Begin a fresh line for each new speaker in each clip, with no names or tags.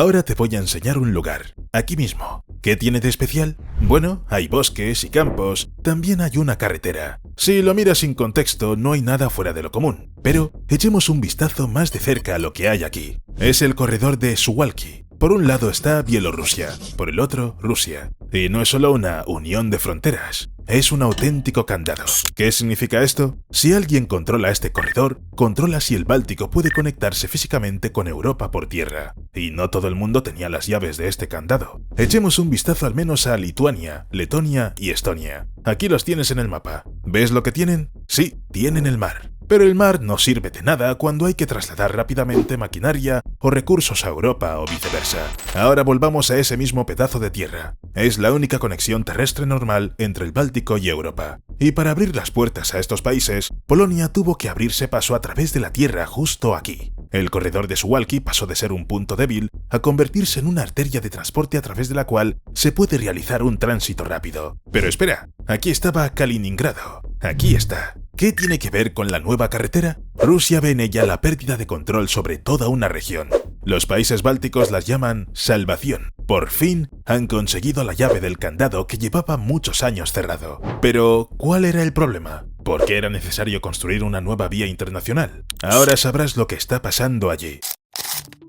Ahora te voy a enseñar un lugar, aquí mismo. ¿Qué tiene de especial? Bueno, hay bosques y campos, también hay una carretera. Si lo miras sin contexto, no hay nada fuera de lo común. Pero echemos un vistazo más de cerca a lo que hay aquí. Es el corredor de Suwalki. Por un lado está Bielorrusia, por el otro Rusia. Y no es solo una unión de fronteras, es un auténtico candado. ¿Qué significa esto? Si alguien controla este corredor, controla si el Báltico puede conectarse físicamente con Europa por tierra. Y no todo el mundo tenía las llaves de este candado. Echemos un vistazo al menos a Lituania, Letonia y Estonia. Aquí los tienes en el mapa. ¿Ves lo que tienen? Sí, tienen el mar. Pero el mar no sirve de nada cuando hay que trasladar rápidamente maquinaria o recursos a Europa o viceversa. Ahora volvamos a ese mismo pedazo de tierra. Es la única conexión terrestre normal entre el Báltico y Europa. Y para abrir las puertas a estos países, Polonia tuvo que abrirse paso a través de la tierra justo aquí. El corredor de Suwalki pasó de ser un punto débil a convertirse en una arteria de transporte a través de la cual se puede realizar un tránsito rápido. Pero espera, aquí estaba Kaliningrado. Aquí está. ¿Qué tiene que ver con la nueva carretera? Rusia ve en ella la pérdida de control sobre toda una región. Los países bálticos las llaman salvación. Por fin han conseguido la llave del candado que llevaba muchos años cerrado. Pero, ¿cuál era el problema? ¿Por qué era necesario construir una nueva vía internacional? Ahora sabrás lo que está pasando allí.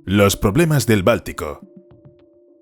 Los problemas del Báltico.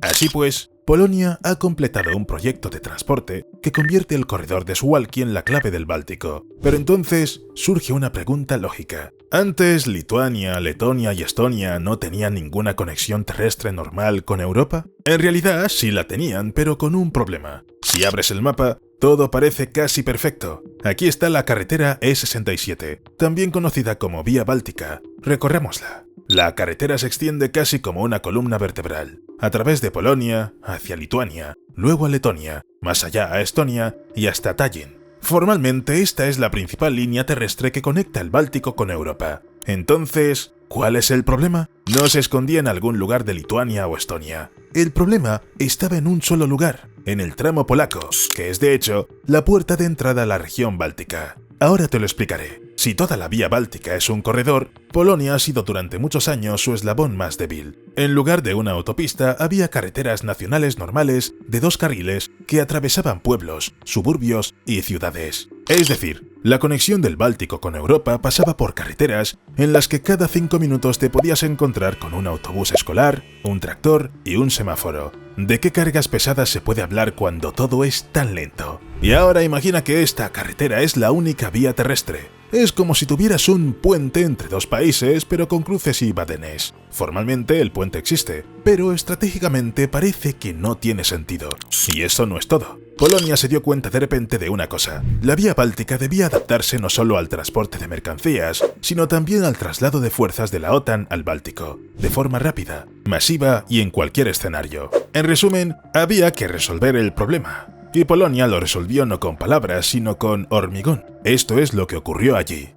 Así pues, Polonia ha completado un proyecto de transporte que convierte el corredor de Suwalki en la clave del Báltico. Pero entonces surge una pregunta lógica. ¿Antes Lituania, Letonia y Estonia no tenían ninguna conexión terrestre normal con Europa? En realidad sí la tenían, pero con un problema. Si abres el mapa, todo parece casi perfecto. Aquí está la carretera E67, también conocida como Vía Báltica. Recorrémosla. La carretera se extiende casi como una columna vertebral, a través de Polonia, hacia Lituania, luego a Letonia, más allá a Estonia y hasta Tallinn. Formalmente esta es la principal línea terrestre que conecta el Báltico con Europa. Entonces, ¿cuál es el problema? No se escondía en algún lugar de Lituania o Estonia. El problema estaba en un solo lugar, en el tramo polaco, que es de hecho la puerta de entrada a la región báltica. Ahora te lo explicaré. Si toda la vía báltica es un corredor, Polonia ha sido durante muchos años su eslabón más débil. En lugar de una autopista, había carreteras nacionales normales de 2 carriles que atravesaban pueblos, suburbios y ciudades. Es decir, la conexión del Báltico con Europa pasaba por carreteras en las que cada 5 minutos te podías encontrar con un autobús escolar, un tractor y un semáforo. ¿De qué cargas pesadas se puede hablar cuando todo es tan lento? Y ahora imagina que esta carretera es la única vía terrestre. Es como si tuvieras un puente entre 2 países, pero con cruces y badenes. Formalmente el puente existe, pero estratégicamente parece que no tiene sentido. Y eso no es todo. Polonia se dio cuenta de repente de una cosa. La vía báltica debía adaptarse no solo al transporte de mercancías, sino también al traslado de fuerzas de la OTAN al Báltico, de forma rápida, masiva y en cualquier escenario. En resumen, había que resolver el problema. Y Polonia lo resolvió no con palabras, sino con hormigón. Esto es lo que ocurrió allí.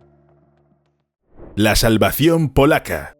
La salvación polaca.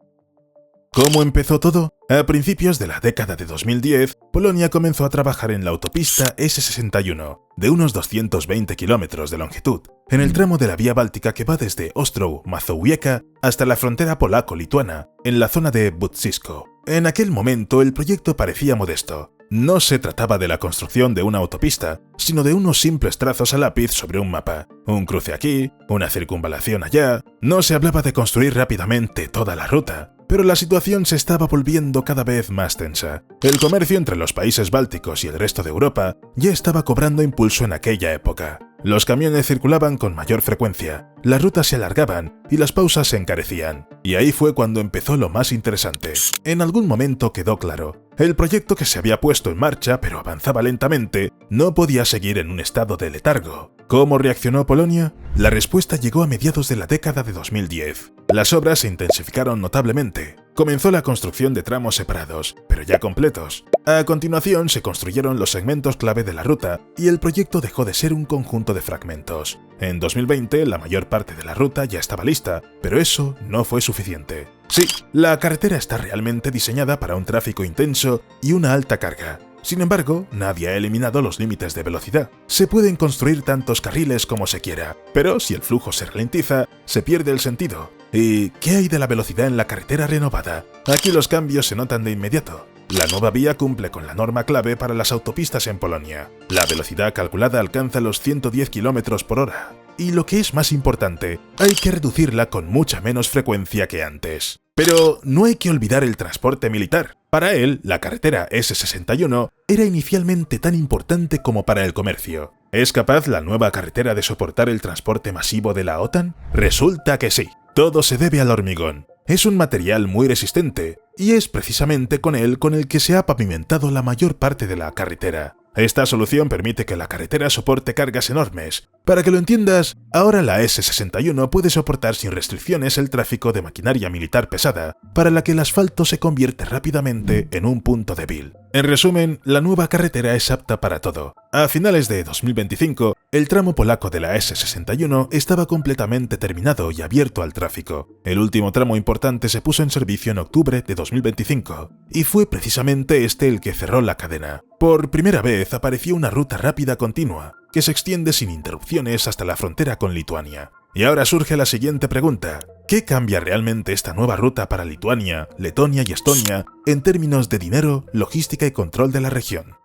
¿Cómo empezó todo? A principios de la década de 2010, Polonia comenzó a trabajar en la autopista S61, de unos 220 kilómetros de longitud, en el tramo de la vía báltica que va desde Ostrów-Mazowiecka hasta la frontera polaco-lituana, en la zona de Budzisko. En aquel momento el proyecto parecía modesto. No se trataba de la construcción de una autopista, sino de unos simples trazos a lápiz sobre un mapa. Un cruce aquí, una circunvalación allá. No se hablaba de construir rápidamente toda la ruta, pero la situación se estaba volviendo cada vez más tensa. El comercio entre los países bálticos y el resto de Europa ya estaba cobrando impulso en aquella época. Los camiones circulaban con mayor frecuencia, las rutas se alargaban y las pausas se encarecían. Y ahí fue cuando empezó lo más interesante. En algún momento quedó claro. El proyecto que se había puesto en marcha, pero avanzaba lentamente, no podía seguir en un estado de letargo. ¿Cómo reaccionó Polonia? La respuesta llegó a mediados de la década de 2010. Las obras se intensificaron notablemente. Comenzó la construcción de tramos separados, pero ya completos. A continuación se construyeron los segmentos clave de la ruta y el proyecto dejó de ser un conjunto de fragmentos. En 2020 la mayor parte de la ruta ya estaba lista, pero eso no fue suficiente. Sí, la carretera está realmente diseñada para un tráfico intenso y una alta carga. Sin embargo, nadie ha eliminado los límites de velocidad. Se pueden construir tantos carriles como se quiera, pero si el flujo se ralentiza, se pierde el sentido. ¿Y qué hay de la velocidad en la carretera renovada? Aquí los cambios se notan de inmediato. La nueva vía cumple con la norma clave para las autopistas en Polonia. La velocidad calculada alcanza los 110 km por hora. Y lo que es más importante, hay que reducirla con mucha menos frecuencia que antes. Pero no hay que olvidar el transporte militar. Para él, la carretera S61 era inicialmente tan importante como para el comercio. ¿Es capaz la nueva carretera de soportar el transporte masivo de la OTAN? Resulta que sí. Todo se debe al hormigón. Es un material muy resistente, y es precisamente con él con el que se ha pavimentado la mayor parte de la carretera. Esta solución permite que la carretera soporte cargas enormes. Para que lo entiendas, ahora la S61 puede soportar sin restricciones el tráfico de maquinaria militar pesada, para la que el asfalto se convierte rápidamente en un punto débil. En resumen, la nueva carretera es apta para todo. A finales de 2025, el tramo polaco de la S61 estaba completamente terminado y abierto al tráfico. El último tramo importante se puso en servicio en octubre de 2025, y fue precisamente este el que cerró la cadena. Por primera vez apareció una ruta rápida continua, que se extiende sin interrupciones hasta la frontera con Lituania. Y ahora surge la siguiente pregunta: ¿qué cambia realmente esta nueva ruta para Lituania, Letonia y Estonia en términos de dinero, logística y control de la región?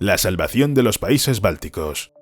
La salvación de los países bálticos.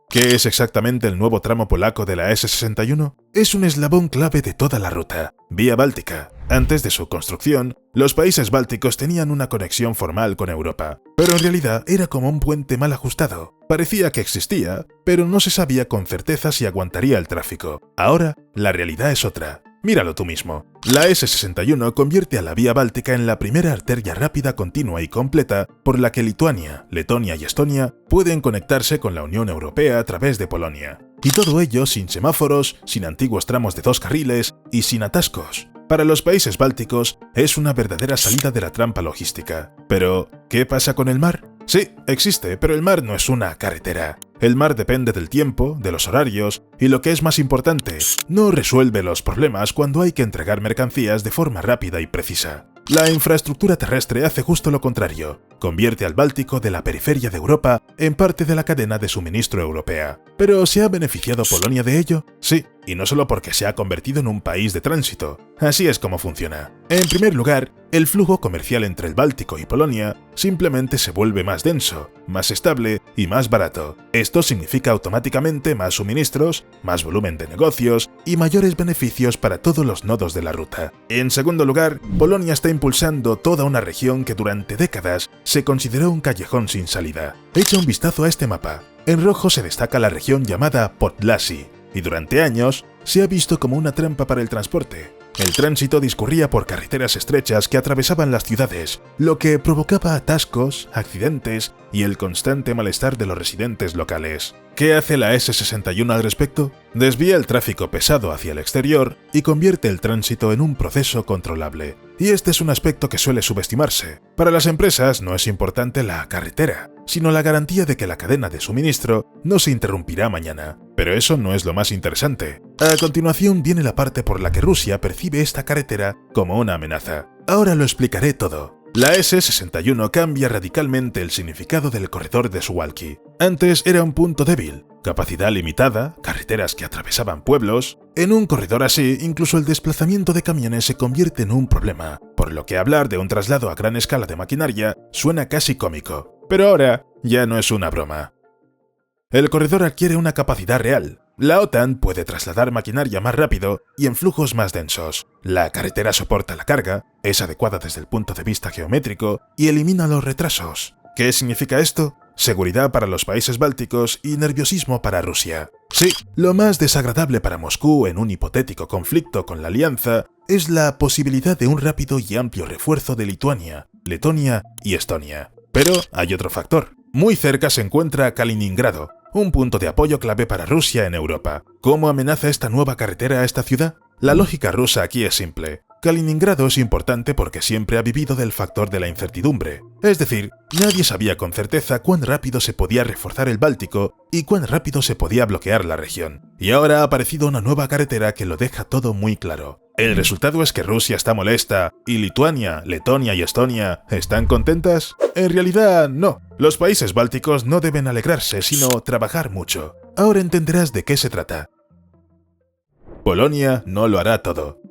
¿Qué es exactamente el nuevo tramo polaco de la S61? Es un eslabón clave de toda la ruta, Vía Báltica. Antes de su construcción, los países bálticos tenían una conexión formal con Europa, pero en realidad era como un puente mal ajustado. Parecía que existía, pero no se sabía con certeza si aguantaría el tráfico. Ahora, la realidad es otra. Míralo tú mismo. La S61 convierte a la Vía Báltica en la primera arteria rápida, continua y completa por la que Lituania, Letonia y Estonia pueden conectarse con la Unión Europea a través de Polonia. Y todo ello sin semáforos, sin antiguos tramos de 2 carriles y sin atascos. Para los países bálticos es una verdadera salida de la trampa logística. Pero, ¿qué pasa con el mar? Sí, existe, pero el mar no es una carretera. El mar depende del tiempo, de los horarios y, lo que es más importante, no resuelve los problemas cuando hay que entregar mercancías de forma rápida y precisa. La infraestructura terrestre hace justo lo contrario. Convierte al Báltico de la periferia de Europa en parte de la cadena de suministro europea. ¿Pero se ha beneficiado Polonia de ello? Sí, y no solo porque se ha convertido en un país de tránsito. Así es como funciona. En primer lugar, el flujo comercial entre el Báltico y Polonia simplemente se vuelve más denso, más estable y más barato. Esto significa automáticamente más suministros, más volumen de negocios y mayores beneficios para todos los nodos de la ruta. En segundo lugar, Polonia está impulsando toda una región que durante décadas se consideró un callejón sin salida. Echa un vistazo a este mapa. En rojo se destaca la región llamada Podlasie, y durante años se ha visto como una trampa para el transporte. El tránsito discurría por carreteras estrechas que atravesaban las ciudades, lo que provocaba atascos, accidentes y el constante malestar de los residentes locales. ¿Qué hace la S61 al respecto? Desvía el tráfico pesado hacia el exterior y convierte el tránsito en un proceso controlable. Y este es un aspecto que suele subestimarse. Para las empresas no es importante la carretera, sino la garantía de que la cadena de suministro no se interrumpirá mañana. Pero eso no es lo más interesante. A continuación viene la parte por la que Rusia percibe esta carretera como una amenaza. Ahora lo explicaré todo. La S61 cambia radicalmente el significado del corredor de Suwałki. Antes era un punto débil, capacidad limitada, carreteras que atravesaban pueblos. En un corredor así, incluso el desplazamiento de camiones se convierte en un problema, por lo que hablar de un traslado a gran escala de maquinaria suena casi cómico. Pero ahora ya no es una broma. El corredor adquiere una capacidad real. La OTAN puede trasladar maquinaria más rápido y en flujos más densos. La carretera soporta la carga, es adecuada desde el punto de vista geométrico y elimina los retrasos. ¿Qué significa esto? Seguridad para los países bálticos y nerviosismo para Rusia. Sí, lo más desagradable para Moscú en un hipotético conflicto con la alianza es la posibilidad de un rápido y amplio refuerzo de Lituania, Letonia y Estonia. Pero hay otro factor. Muy cerca se encuentra Kaliningrado, un punto de apoyo clave para Rusia en Europa. ¿Cómo amenaza esta nueva carretera a esta ciudad? La lógica rusa aquí es simple. Kaliningrado es importante porque siempre ha vivido del factor de la incertidumbre. Es decir, nadie sabía con certeza cuán rápido se podía reforzar el Báltico y cuán rápido se podía bloquear la región. Y ahora ha aparecido una nueva carretera que lo deja todo muy claro. ¿El resultado es que Rusia está molesta y Lituania, Letonia y Estonia están contentas? En realidad, no. Los países bálticos no deben alegrarse, sino trabajar mucho. Ahora entenderás de qué se trata. Polonia no lo hará todo.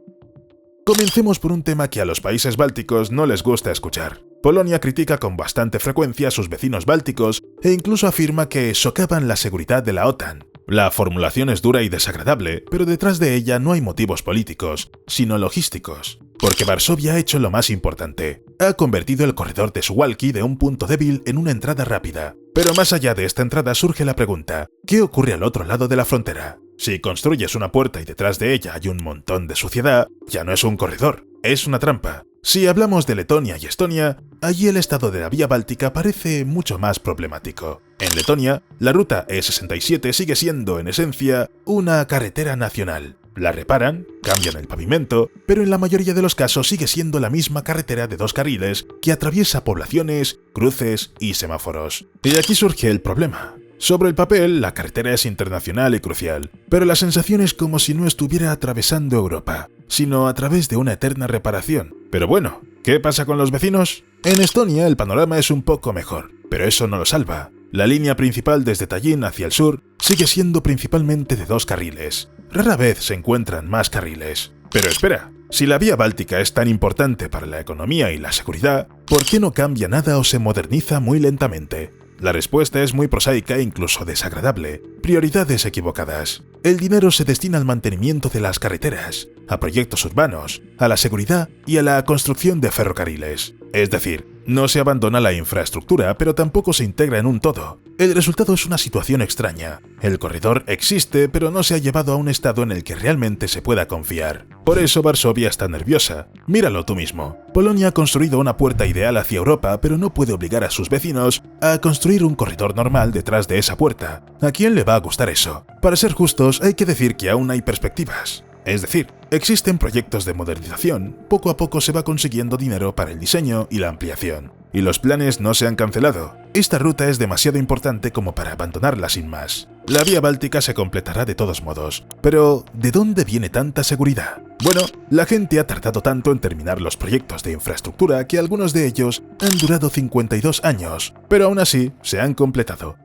Comencemos por un tema que a los países bálticos no les gusta escuchar. Polonia critica con bastante frecuencia a sus vecinos bálticos e incluso afirma que socavan la seguridad de la OTAN. La formulación es dura y desagradable, pero detrás de ella no hay motivos políticos, sino logísticos. Porque Varsovia ha hecho lo más importante. Ha convertido el corredor de Suwałki de un punto débil en una entrada rápida. Pero más allá de esta entrada surge la pregunta, ¿qué ocurre al otro lado de la frontera? Si construyes una puerta y detrás de ella hay un montón de suciedad, ya no es un corredor, es una trampa. Si hablamos de Letonia y Estonia, allí el estado de la vía báltica parece mucho más problemático. En Letonia, la ruta E67 sigue siendo, en esencia, una carretera nacional. La reparan, cambian el pavimento, pero en la mayoría de los casos sigue siendo la misma carretera de 2 carriles que atraviesa poblaciones, cruces y semáforos. Y aquí surge el problema. Sobre el papel, la carretera es internacional y crucial, pero la sensación es como si no estuviera atravesando Europa, sino a través de una eterna reparación. Pero bueno, ¿qué pasa con los vecinos? En Estonia el panorama es un poco mejor, pero eso no lo salva. La línea principal desde Tallinn hacia el sur sigue siendo principalmente de 2 carriles. Rara vez se encuentran más carriles. Pero espera, si la vía báltica es tan importante para la economía y la seguridad, ¿por qué no cambia nada o se moderniza muy lentamente? La respuesta es muy prosaica e incluso desagradable. Prioridades equivocadas. El dinero se destina al mantenimiento de las carreteras, a proyectos urbanos, a la seguridad y a la construcción de ferrocarriles. Es decir, no se abandona la infraestructura, pero tampoco se integra en un todo. El resultado es una situación extraña. El corredor existe, pero no se ha llevado a un estado en el que realmente se pueda confiar. Por eso Varsovia está nerviosa. Míralo tú mismo. Polonia ha construido una puerta ideal hacia Europa, pero no puede obligar a sus vecinos a construir un corredor normal detrás de esa puerta. ¿A quién le va a gustar eso? Para ser justos, hay que decir que aún hay perspectivas. Es decir, existen proyectos de modernización, poco a poco se va consiguiendo dinero para el diseño y la ampliación. Y los planes no se han cancelado. Esta ruta es demasiado importante como para abandonarla sin más. La vía báltica se completará de todos modos. Pero, ¿de dónde viene tanta seguridad? Bueno, la gente ha tardado tanto en terminar los proyectos de infraestructura que algunos de ellos han durado 52 años, pero aún así se han completado.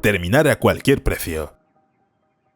Terminar a cualquier precio.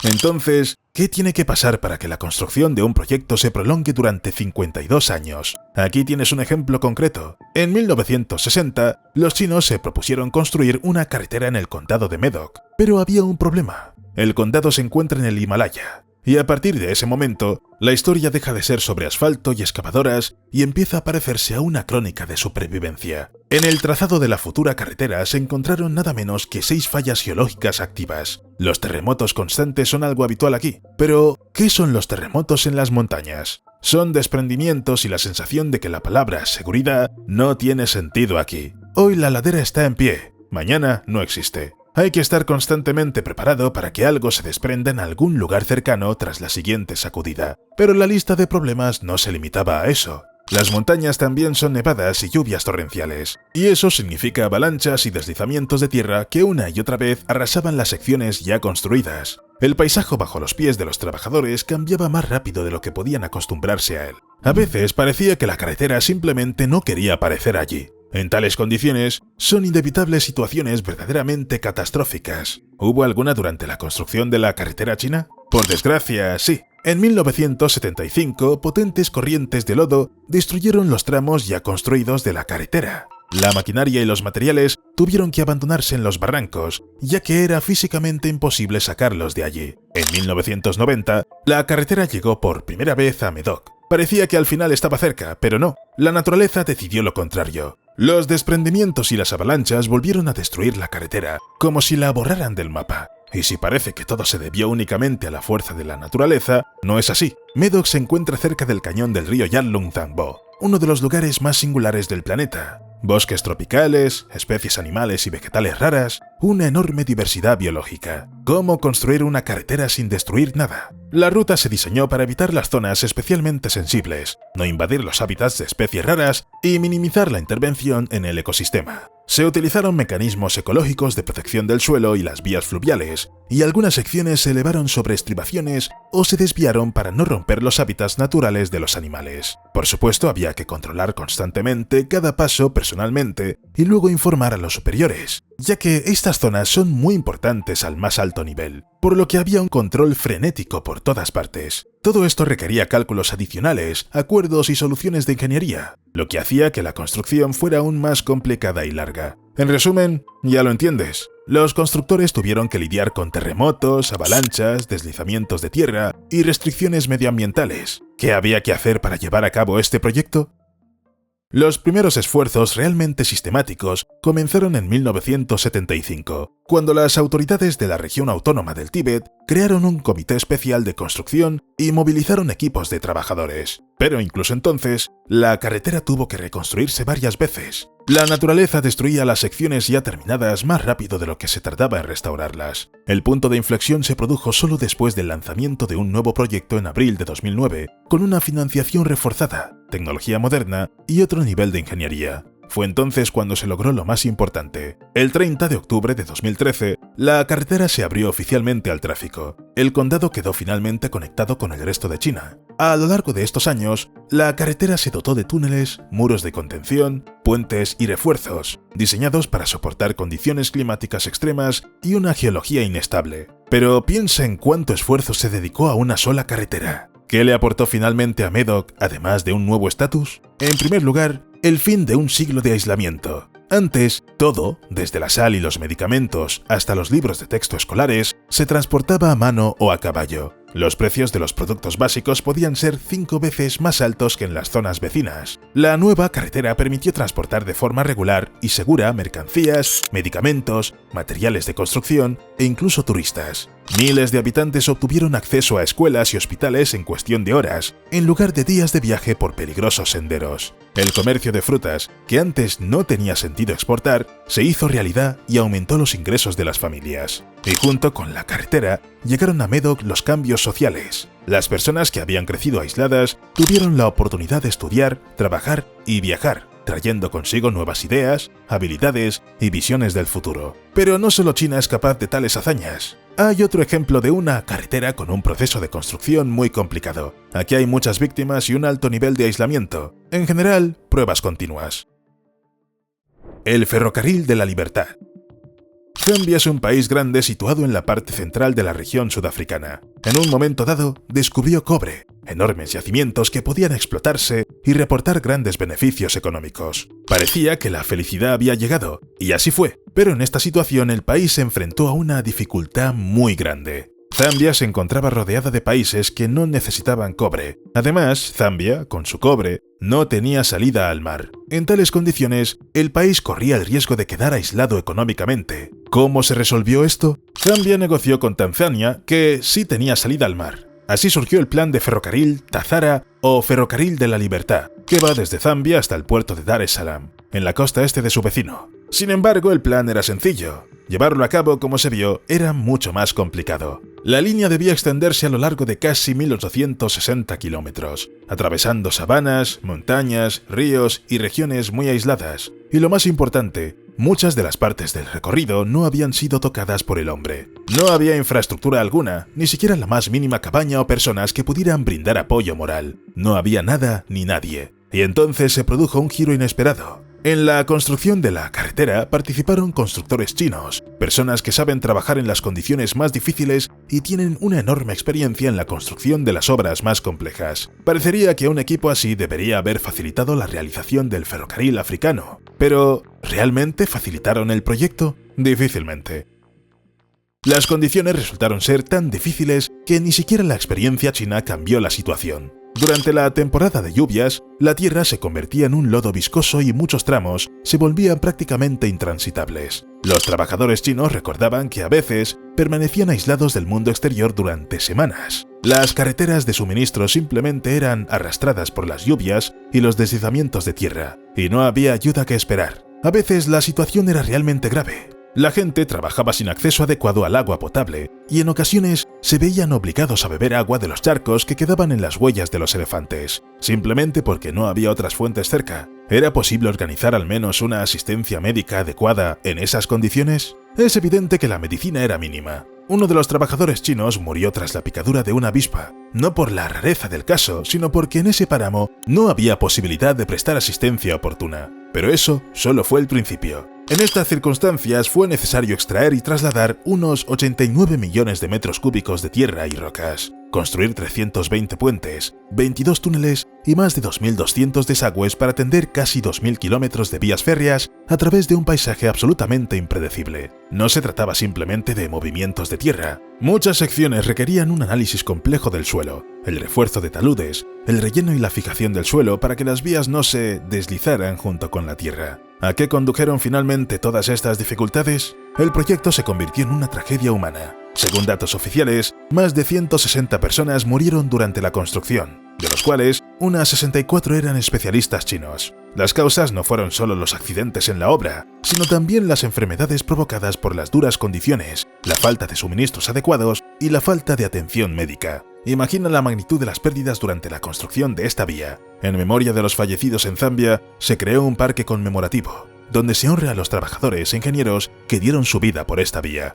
Entonces, ¿qué tiene que pasar para que la construcción de un proyecto se prolongue durante 52 años? Aquí tienes un ejemplo concreto. En 1960, los chinos se propusieron construir una carretera en el condado de Médoc, pero había un problema. El condado se encuentra en el Himalaya, y a partir de ese momento, la historia deja de ser sobre asfalto y excavadoras y empieza a parecerse a una crónica de supervivencia. En el trazado de la futura carretera se encontraron nada menos que 6 fallas geológicas activas. Los terremotos constantes son algo habitual aquí. Pero, ¿qué son los terremotos en las montañas? Son desprendimientos y la sensación de que la palabra seguridad no tiene sentido aquí. Hoy la ladera está en pie, mañana no existe. Hay que estar constantemente preparado para que algo se desprenda en algún lugar cercano tras la siguiente sacudida. Pero la lista de problemas no se limitaba a eso. Las montañas también son nevadas y lluvias torrenciales, y eso significa avalanchas y deslizamientos de tierra que una y otra vez arrasaban las secciones ya construidas. El paisaje bajo los pies de los trabajadores cambiaba más rápido de lo que podían acostumbrarse a él. A veces parecía que la carretera simplemente no quería aparecer allí. En tales condiciones, son inevitables situaciones verdaderamente catastróficas. ¿Hubo alguna durante la construcción de la carretera china? Por desgracia, sí. En 1975, potentes corrientes de lodo destruyeron los tramos ya construidos de la carretera. La maquinaria y los materiales tuvieron que abandonarse en los barrancos, ya que era físicamente imposible sacarlos de allí. En 1990, la carretera llegó por primera vez a Médoc. Parecía que al final estaba cerca, pero no. La naturaleza decidió lo contrario. Los desprendimientos y las avalanchas volvieron a destruir la carretera, como si la borraran del mapa. Y si parece que todo se debió únicamente a la fuerza de la naturaleza, no es así. Médoc se encuentra cerca del cañón del río Yarlung-Thangbo, uno de los lugares más singulares del planeta. Bosques tropicales, especies animales y vegetales raras, una enorme diversidad biológica. ¿Cómo construir una carretera sin destruir nada? La ruta se diseñó para evitar las zonas especialmente sensibles, no invadir los hábitats de especies raras y minimizar la intervención en el ecosistema. Se utilizaron mecanismos ecológicos de protección del suelo y las vías fluviales, y algunas secciones se elevaron sobre estribaciones o se desviaron para no romper los hábitats naturales de los animales. Por supuesto, había que controlar constantemente cada paso personalmente y luego informar a los superiores. ya que estas zonas son muy importantes al más alto nivel, por lo que había un control frenético por todas partes. Todo esto requería cálculos adicionales, acuerdos y soluciones de ingeniería, lo que hacía que la construcción fuera aún más complicada y larga. En resumen, ya lo entiendes. Los constructores tuvieron que lidiar con terremotos, avalanchas, deslizamientos de tierra y restricciones medioambientales. ¿Qué había que hacer para llevar a cabo este proyecto? Los primeros esfuerzos realmente sistemáticos comenzaron en 1975, cuando las autoridades de la región autónoma del Tíbet crearon un comité especial de construcción y movilizaron equipos de trabajadores. Pero incluso entonces, la carretera tuvo que reconstruirse varias veces. La naturaleza destruía las secciones ya terminadas más rápido de lo que se tardaba en restaurarlas. El punto de inflexión se produjo solo después del lanzamiento de un nuevo proyecto en abril de 2009, con una financiación reforzada, tecnología moderna y otro nivel de ingeniería. Fue entonces cuando se logró lo más importante. El 30 de octubre de 2013, la carretera se abrió oficialmente al tráfico. El condado quedó finalmente conectado con el resto de China. A lo largo de estos años, la carretera se dotó de túneles, muros de contención, puentes y refuerzos, diseñados para soportar condiciones climáticas extremas y una geología inestable. Pero piensa en cuánto esfuerzo se dedicó a una sola carretera. ¿Qué le aportó finalmente a Médoc, además de un nuevo estatus? En primer lugar, el fin de un siglo de aislamiento. Antes, todo, desde la sal y los medicamentos hasta los libros de texto escolares, se transportaba a mano o a caballo. Los precios de los productos básicos podían ser 5 veces más altos que en las zonas vecinas. La nueva carretera permitió transportar de forma regular y segura mercancías, medicamentos, materiales de construcción e incluso turistas. Miles de habitantes obtuvieron acceso a escuelas y hospitales en cuestión de horas, en lugar de días de viaje por peligrosos senderos. El comercio de frutas, que antes no tenía sentido exportar, se hizo realidad y aumentó los ingresos de las familias. Y junto con la carretera, llegaron a Médoc los cambios sociales. Las personas que habían crecido aisladas tuvieron la oportunidad de estudiar, trabajar y viajar, trayendo consigo nuevas ideas, habilidades y visiones del futuro. Pero no solo China es capaz de tales hazañas. Hay otro ejemplo de una carretera con un proceso de construcción muy complicado. Aquí hay muchas víctimas y un alto nivel de aislamiento. En general, pruebas continuas. El ferrocarril de la libertad. Zambia es un país grande situado en la parte central de la región sudafricana. En un momento dado, descubrió cobre, enormes yacimientos que podían explotarse y reportar grandes beneficios económicos. Parecía que la felicidad había llegado, y así fue, pero en esta situación el país se enfrentó a una dificultad muy grande. Zambia se encontraba rodeada de países que no necesitaban cobre. Además, Zambia, con su cobre, no tenía salida al mar. En tales condiciones, el país corría el riesgo de quedar aislado económicamente. ¿Cómo se resolvió esto? Zambia negoció con Tanzania, que sí tenía salida al mar. Así surgió el plan de ferrocarril Tazara o Ferrocarril de la Libertad, que va desde Zambia hasta el puerto de Dar es Salaam, en la costa este de su vecino. Sin embargo, el plan era sencillo. Llevarlo a cabo, como se vio, era mucho más complicado. La línea debía extenderse a lo largo de casi 1860 kilómetros, atravesando sabanas, montañas, ríos y regiones muy aisladas. Y lo más importante, muchas de las partes del recorrido no habían sido tocadas por el hombre. No había infraestructura alguna, ni siquiera la más mínima cabaña o personas que pudieran brindar apoyo moral. No había nada ni nadie. Y entonces se produjo un giro inesperado. En la construcción de la carretera participaron constructores chinos, personas que saben trabajar en las condiciones más difíciles y tienen una enorme experiencia en la construcción de las obras más complejas. Parecería que un equipo así debería haber facilitado la realización del ferrocarril africano. Pero, ¿realmente facilitaron el proyecto? Difícilmente. Las condiciones resultaron ser tan difíciles que ni siquiera la experiencia china cambió la situación. Durante la temporada de lluvias, la tierra se convertía en un lodo viscoso y muchos tramos se volvían prácticamente intransitables. Los trabajadores chinos recordaban que a veces permanecían aislados del mundo exterior durante semanas. Las carreteras de suministro simplemente eran arrastradas por las lluvias y los deslizamientos de tierra, y no había ayuda que esperar. A veces la situación era realmente grave. La gente trabajaba sin acceso adecuado al agua potable y en ocasiones se veían obligados a beber agua de los charcos que quedaban en las huellas de los elefantes, simplemente porque no había otras fuentes cerca. ¿Era posible organizar al menos una asistencia médica adecuada en esas condiciones? Es evidente que la medicina era mínima. Uno de los trabajadores chinos murió tras la picadura de una avispa, no por la rareza del caso, sino porque en ese páramo no había posibilidad de prestar asistencia oportuna. Pero eso solo fue el principio. En estas circunstancias fue necesario extraer y trasladar unos 89 millones de metros cúbicos de tierra y rocas, construir 320 puentes, 22 túneles y más de 2.200 desagües para tender casi 2.000 kilómetros de vías férreas a través de un paisaje absolutamente impredecible. No se trataba simplemente de movimientos de tierra. Muchas secciones requerían un análisis complejo del suelo, el refuerzo de taludes, el relleno y la fijación del suelo para que las vías no se deslizaran junto con la tierra. ¿A qué condujeron finalmente todas estas dificultades? El proyecto se convirtió en una tragedia humana. Según datos oficiales, más de 160 personas murieron durante la construcción, de los cuales unas 64 eran especialistas chinos. Las causas no fueron solo los accidentes en la obra, sino también las enfermedades provocadas por las duras condiciones, la falta de suministros adecuados y la falta de atención médica. Imagina la magnitud de las pérdidas durante la construcción de esta vía. En memoria de los fallecidos en Zambia, se creó un parque conmemorativo, donde se honra a los trabajadores e ingenieros que dieron su vida por esta vía.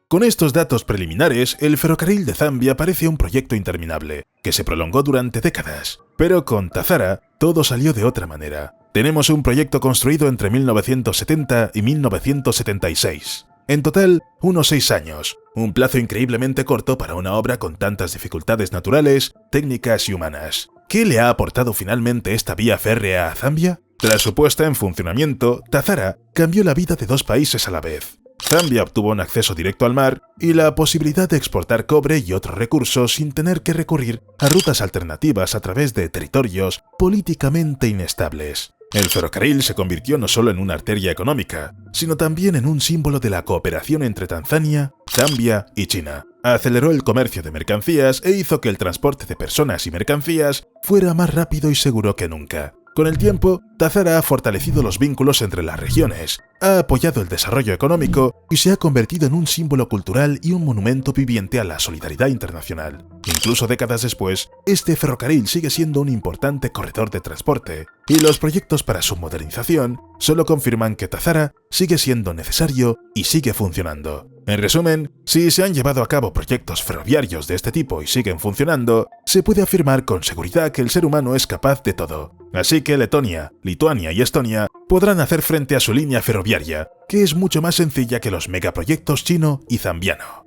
Con estos datos preliminares, el ferrocarril de Zambia parece un proyecto interminable, que se prolongó durante décadas. Pero con Tazara, todo salió de otra manera. Tenemos un proyecto construido entre 1970 y 1976. En total, unos 6 años, un plazo increíblemente corto para una obra con tantas dificultades naturales, técnicas y humanas. ¿Qué le ha aportado finalmente esta vía férrea a Zambia? Tras su puesta en funcionamiento, Tazara cambió la vida de 2 países a la vez. Zambia obtuvo un acceso directo al mar y la posibilidad de exportar cobre y otros recursos sin tener que recurrir a rutas alternativas a través de territorios políticamente inestables. El ferrocarril se convirtió no solo en una arteria económica, sino también en un símbolo de la cooperación entre Tanzania, Zambia y China. Aceleró el comercio de mercancías e hizo que el transporte de personas y mercancías fuera más rápido y seguro que nunca. Con el tiempo, Tazara ha fortalecido los vínculos entre las regiones, ha apoyado el desarrollo económico y se ha convertido en un símbolo cultural y un monumento viviente a la solidaridad internacional. Incluso décadas después, este ferrocarril sigue siendo un importante corredor de transporte, y los proyectos para su modernización solo confirman que Tazara sigue siendo necesario y sigue funcionando. En resumen, si se han llevado a cabo proyectos ferroviarios de este tipo y siguen funcionando, se puede afirmar con seguridad que el ser humano es capaz de todo. Así que Letonia, Lituania y Estonia podrán hacer frente a su línea ferroviaria, que es mucho más sencilla que los megaproyectos chino y zambiano.